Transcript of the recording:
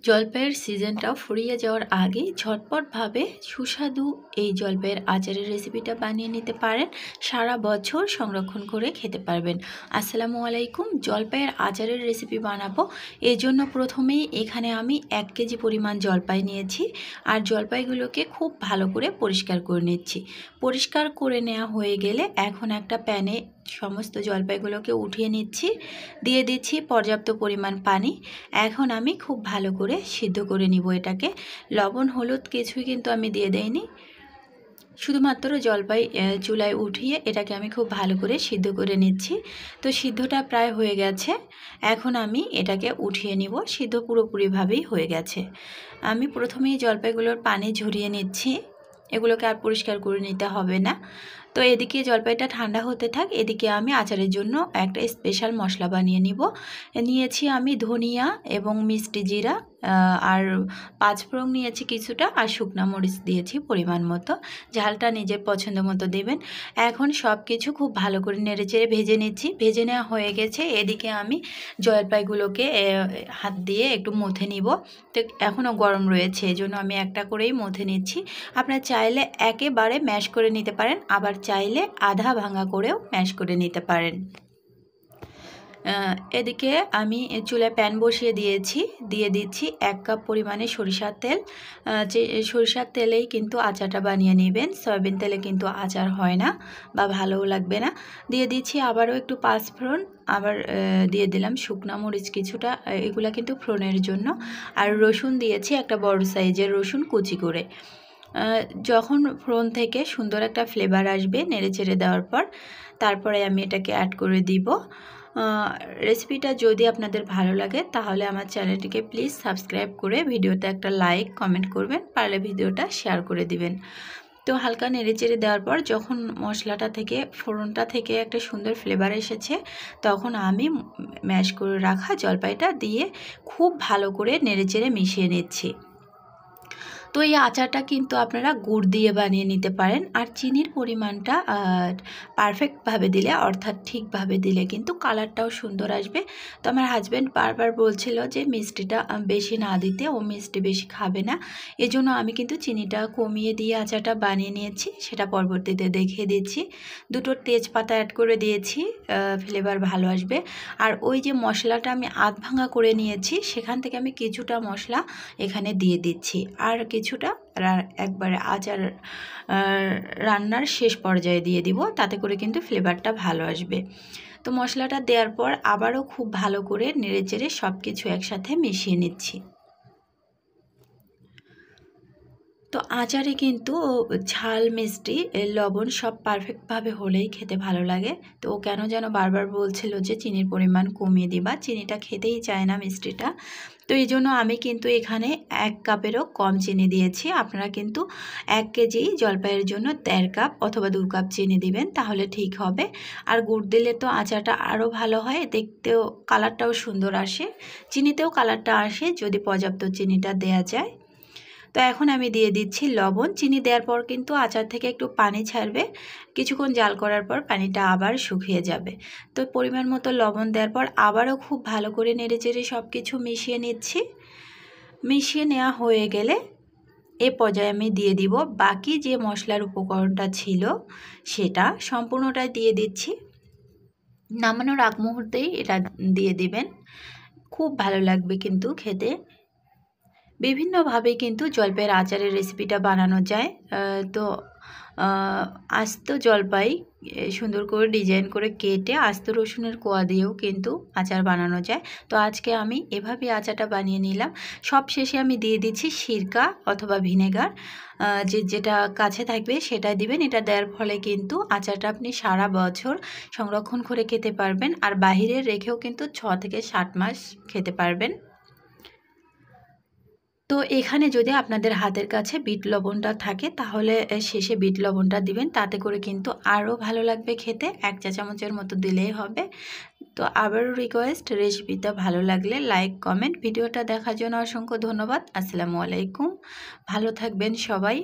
জলপাইয়ের সিজনটা ফুরিয়ে যাওয়ার আগেই ঝটপটভাবে সুস্বাদু এই জলপাইয়ের আচারের রেসিপিটা বানিয়ে নিতে পারেন। সারা বছর সংরক্ষণ করে খেতে পারবেন। আসসালামু আলাইকুম। জলপাইয়ের আচারের রেসিপি বানাবো, এই জন্য প্রথমেই এখানে আমি 1 কেজি পরিমাণ জলপাই নিয়েছি। আর জলপাইগুলোকে খুব ভালো করে পরিষ্কার করে নিচ্ছি। পরিষ্কার করে নেওয়া হয়ে গেলে এখন একটা প্যানে সমস্ত জলপাইগুলোকে উঠিয়ে নিচ্ছি, দিয়ে দিচ্ছি পর্যাপ্ত পরিমাণ পানি। এখন আমি খুব ভালো করে সিদ্ধ করে নিব এটাকে। লবণ হলুদ কিছুই কিন্তু আমি দিয়ে দেইনি, শুধুমাত্র জলপাই চুলায় উঠিয়ে এটাকে আমি খুব ভালো করে সিদ্ধ করে নিচ্ছি। তো সিদ্ধটা প্রায় হয়ে গেছে, এখন আমি এটাকে উঠিয়ে নিব। সিদ্ধ পুরোপুরিভাবেই হয়ে গেছে। আমি প্রথমেই জলপাইগুলোর পানি ঝরিয়ে নিচ্ছি, এগুলোকে আর পরিষ্কার করে নিতে হবে না। তো এদিকে জলপাইটা ঠান্ডা হতে থাক, এদিকে আমি আচারের জন্য একটা স্পেশাল মশলা বানিয়ে নিব। নিয়েছি আমি ধনিয়া এবং মিষ্টি জিরা, আর 5 ফোড়ন নিয়েছি কিছুটা, আর শুকনা মরিচ দিয়েছি পরিমাণ মতো। ঝালটা নিজের পছন্দ মতো দেবেন। এখন সব কিছু খুব ভালো করে নেড়েচেড়ে ভেজে নিচ্ছি। ভেজে নেওয়া হয়ে গেছে। এদিকে আমি জলপাইগুলোকে হাত দিয়ে একটু মথে নিব। তো এখনও গরম রয়েছে, এজন্য আমি একটা করেই মথে নিচ্ছি। আপনারা চাইলে একেবারে ম্যাশ করে নিতে পারেন, আবার চাইলে আধা ভাঙা করেও ম্যাশ করে নিতে পারেন। এদিকে আমি চুলায় প্যান বসিয়ে দিয়েছি, দিয়ে দিচ্ছি 1 কাপ পরিমাণে সরিষার তেল। যে সরিষার তেলেই কিন্তু আচারটা বানিয়ে নেবেন, সয়াবিন তেলে কিন্তু আচার হয় না বা ভালোও লাগবে না। দিয়ে দিচ্ছি আবারও একটু 5 ফোড়ন, আবার দিয়ে দিলাম শুকনা মরিচ কিছুটা, এগুলা কিন্তু ফোড়নের জন্য। আর রসুন দিয়েছি একটা বড় সাইজের রসুন কুচি করে। যখন ফোড়ন থেকে সুন্দর একটা ফ্লেভার আসবে নেড়েচেড়ে দেওয়ার পর, তারপরে আমি এটাকে অ্যাড করে দিব। রেসিপিটা যদি আপনাদের ভালো লাগে তাহলে আমার চ্যানেলটিকে প্লিজ সাবস্ক্রাইব করে ভিডিওতে একটা লাইক কমেন্ট করবেন, পারলে ভিডিওটা শেয়ার করে দিবেন। তো হালকা নেড়েচেড়ে দেওয়ার পর যখন মশলাটা থেকে ফোড়নটা থেকে একটা সুন্দর ফ্লেভার এসেছে, তখন আমি ম্যাশ করে রাখা জলপাইটা দিয়ে খুব ভালো করে নেড়েচেড়ে মিশিয়ে নিচ্ছি। তো এই আচারটা কিন্তু আপনারা গুড় দিয়ে বানিয়ে নিতে পারেন। আর চিনির পরিমাণটা পারফেক্টভাবে দিলে, অর্থাৎ ঠিকভাবে দিলে কিন্তু কালারটাও সুন্দর আসবে। তো আমার হাজব্যান্ড বারবার বলছিল যে মিষ্টিটা বেশি না দিতে, ও মিষ্টি বেশি খাবে না। এজন্য আমি কিন্তু চিনিটা কমিয়ে দিয়ে আচারটা বানিয়ে নিয়েছি, সেটা পরবর্তীতে দেখিয়ে দিচ্ছি। 2টো তেজপাতা অ্যাড করে দিয়েছি, ফ্লেভার ভালো আসবে। আর ওই যে মশলাটা আমি আধ ভাঙা করে নিয়েছি, সেখান থেকে আমি কিছুটা মশলা এখানে দিয়ে দিচ্ছি, আর কিছুটা একবারে আচার রান্নার শেষ পর্যায়ে দিয়ে দিব, তাতে করে কিন্তু ফ্লেভারটা ভালো আসবে। তো মশলাটা দেওয়ার পর আবারও খুব ভালো করে নেড়েচেড়ে সব কিছু একসাথে মিশিয়ে নিচ্ছি। তো আচারে কিন্তু ঝাল মিষ্টি লবণ সব পারফেক্টভাবে হলেই খেতে ভালো লাগে। তো ও কেন যেন বারবার বলছিল যে চিনির পরিমাণ কমিয়ে দিবা, চিনিটা খেতেই চায় না মিষ্টিটা। তো এই জন্য আমি কিন্তু এখানে 1 কাপেরও কম চিনি দিয়েছি। আপনারা কিন্তু 1 কেজি জলপাইয়ের জন্য 1.5 কাপ অথবা 2 কাপ চিনি দিবেন, তাহলে ঠিক হবে। আর গুড় দিলে তো আচারটা আরও ভালো হয়, দেখতেও কালারটাও সুন্দর আসে। চিনিতেও কালারটা আসে যদি পর্যাপ্ত চিনিটা দেয়া যায়। তো এখন আমি দিয়ে দিচ্ছি লবণ। চিনি দেওয়ার পর কিন্তু আচার থেকে একটু পানি ছাড়বে, কিছুক্ষণ জাল করার পর পানিটা আবার শুকিয়ে যাবে। তো পরিমাণ মতো লবণ দেওয়ার পর আবারও খুব ভালো করে নেড়েচেড়ে সব কিছু মিশিয়ে নিচ্ছি। মিশিয়ে নেওয়া হয়ে গেলে এ পর্যায়ে আমি দিয়ে দিব বাকি যে মশলার উপকরণটা ছিল, সেটা সম্পূর্ণটাই দিয়ে দিচ্ছি। নামানোর আগ মুহূর্তেই এটা দিয়ে দিবেন, খুব ভালো লাগবে কিন্তু খেতে। বিভিন্নভাবে কিন্তু জলপাইয়ের আচারের রেসিপিটা বানানো যায়। তো আস্ত জলপাই সুন্দর করে ডিজাইন করে কেটে আস্ত রসুনের কোয়া দিয়েও কিন্তু আচার বানানো যায়। তো আজকে আমি এভাবে আচারটা বানিয়ে নিলাম। সব শেষে আমি দিয়ে দিচ্ছি সিরকা অথবা ভিনেগার, যেটা কাছে থাকবে সেটাই দিবেন। এটা দেওয়ার ফলে কিন্তু আচারটা আপনি সারা বছর সংরক্ষণ করে খেতে পারবেন, আর বাহিরে রেখেও কিন্তু 6 থেকে 7 মাস খেতে পারবেন। তো এখানে যদি আপনাদের হাতের কাছে বিট লবণটা থাকে তাহলে শেষে বিট লবণটা দিবেন, তাতে করে কিন্তু আরও ভালো লাগবে খেতে। 1 চা চামচের মতো দিলেই হবে। তো আবারও রিকোয়েস্ট, রেসিপিটা ভালো লাগলে লাইক কমেন্ট। ভিডিওটা দেখার জন্য অসংখ্য ধন্যবাদ। আসসালামু আলাইকুম। ভালো থাকবেন সবাই।